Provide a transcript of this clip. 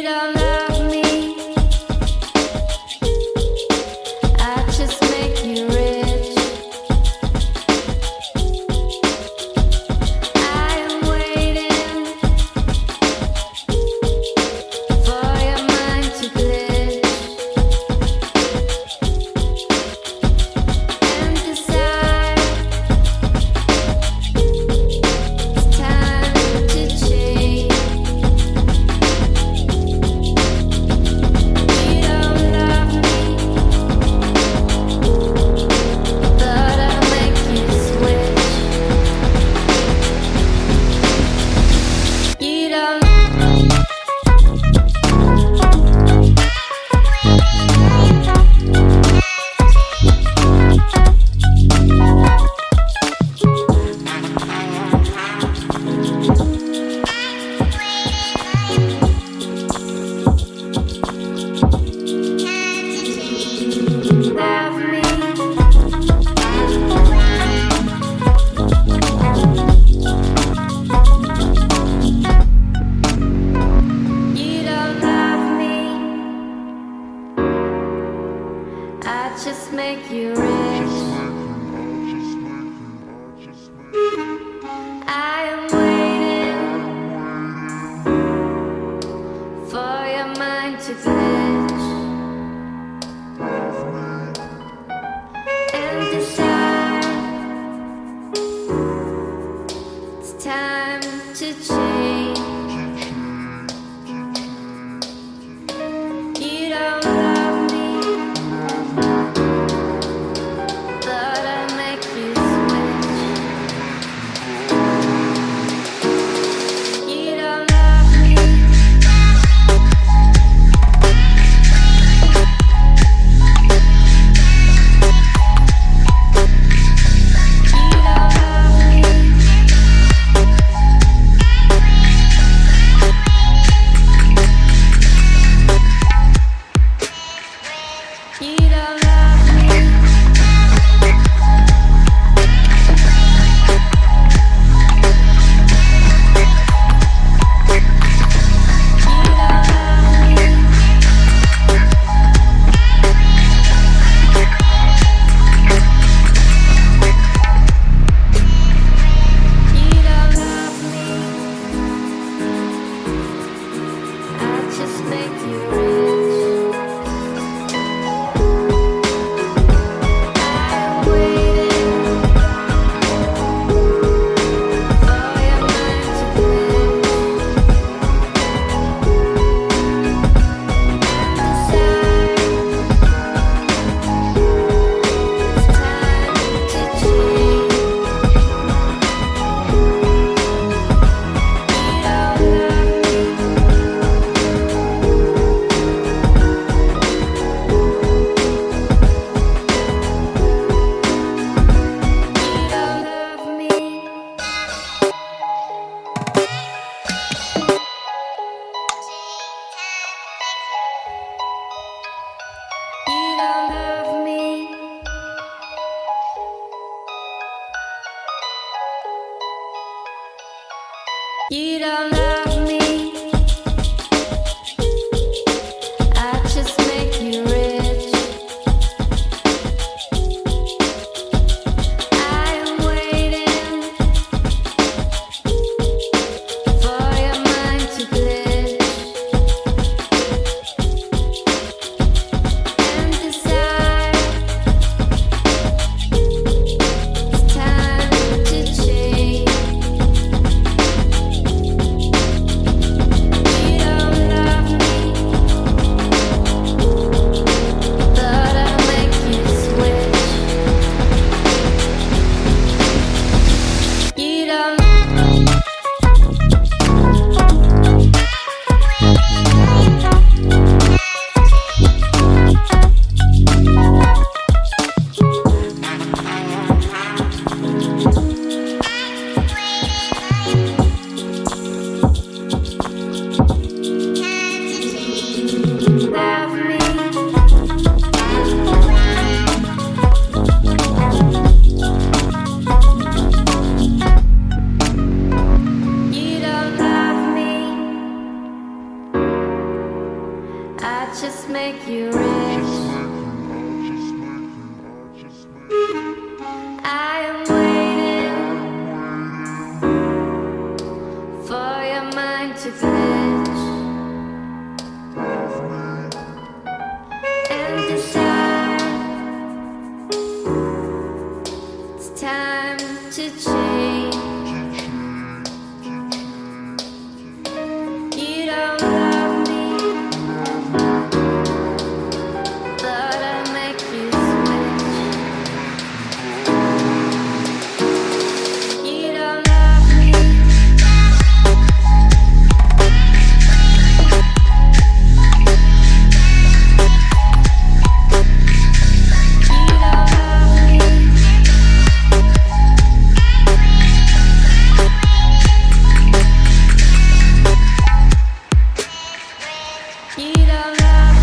don't love me, I just make you rich. I am waiting for your mind to glitch and decide it's time to change. You don't love me, but I'll make you switch. You don't. Love me, you don't love me, I just make you rich. I am waiting for your mind to glitch and decide it's time to change. You don't love me, but I make you switch. You don't love me, you don't love me. You don't love me, you don't love me, you don't love me, I just make you rich. I'm waiting for your mind to glitch and decide it's time to change. You don't love me, just make you rich. I am waiting for your mind to glitch and decide it's time to change. You don't love me, but I make you switch. You don't love me. You don't love me. You don't love me.